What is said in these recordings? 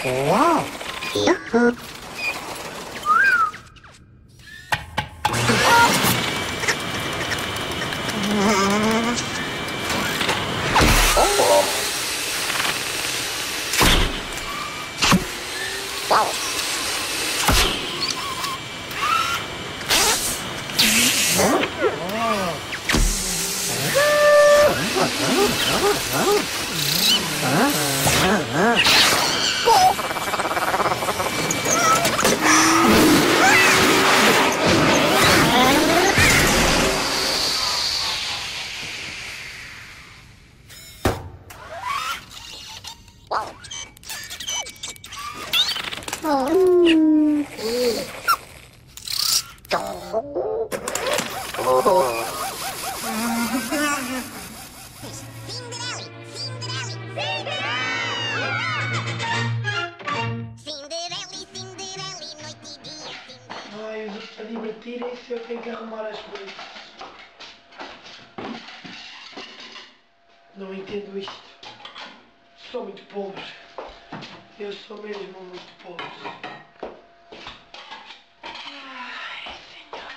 Wow! Yahoo! A divertirem-se, eu tenho que arrumar as coisas. Não entendo isto. Sou muito pobre. Eu sou mesmo muito pobre. Ai, Senhor.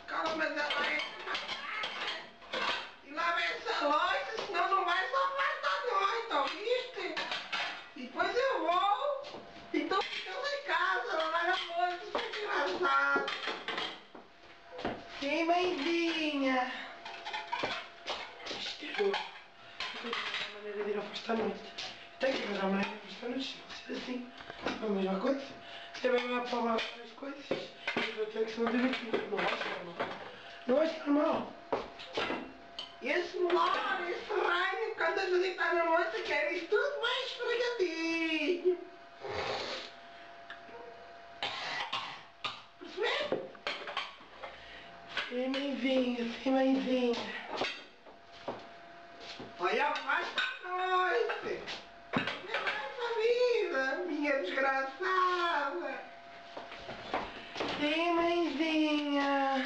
Calma, Zé. E lava essa loja, senão não vai salvar da noite, ouviste? E depois eu vou. Então fica lá em casa, lavar a louça, isso é engraçado. Sim, mãezinha. Isto é louco. Eu tenho que arranjar maneira de ir ao festa à noite. Tenho que arranjar maneira de ir ao festa à noite, se não ser assim. É a mesma coisa. Você vai lá para lá as coisas. E eu tenho que se manter aqui. Não vai ser normal. Não vai ser normal. Esse melhor, esse raio, quando a gente está na moça, quer isto tudo mais esfregadinho. Percebeu? Sim, mãezinha, sim, mãezinha. Olha, vai para a noite. Olha mais a vida, minha desgraçada. Sim, mãezinha.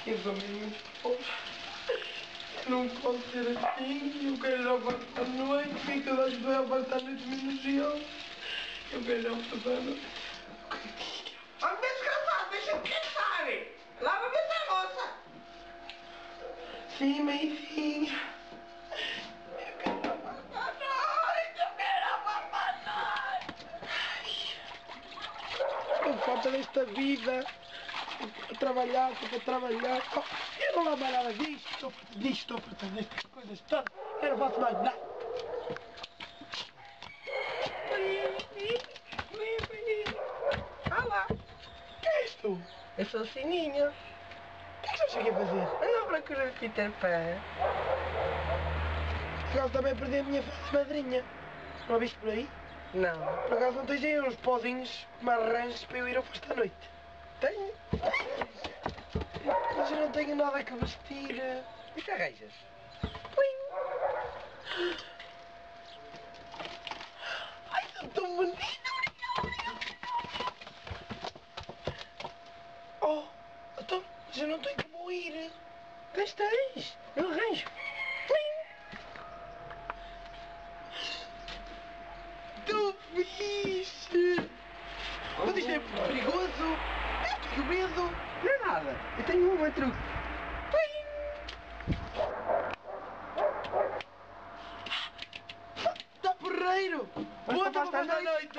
Eu sou mesmo muito pobre. Não pode ser assim. Eu quero ir ao bar à noite. Fica toda a gente vai ao bar à noite menos eu. Eu quero ir ao bar à noite. Oh, meu desgraçado, deixa-me pensar. Lava-me essa louça. Sim, mãezinha. Eu quero ir ao bar à noite. Eu quero ir ao bar à noite. Não falta desta vida. Estou para trabalhar. Oh, eu não lavo mais nada disto. Estou farto destas coisas todas. Eu não faço mais nada. Olá. O que é isto? Eu sou o Sininho. O que é que estás aqui a fazer? Ando à procura de Peter Pan. Por acaso também perdi a minha fase madrinha. Não a viste por aí? Não. Por acaso não tens aí uns pozinhos, uma arranjos para eu ir ao festa à noite? Tenho. Mas eu não tenho nada que vestir. E que arranjas? Ai, sou tão bonita. Oh, então, mas eu não tenho como ir. Tens. Eu arranjo. Tão fixe. Mas isto é muito perigoso. Eu tenho medo. Não é nada. Eu tenho um truque. Está porreiro. Boa, Basta para a noite.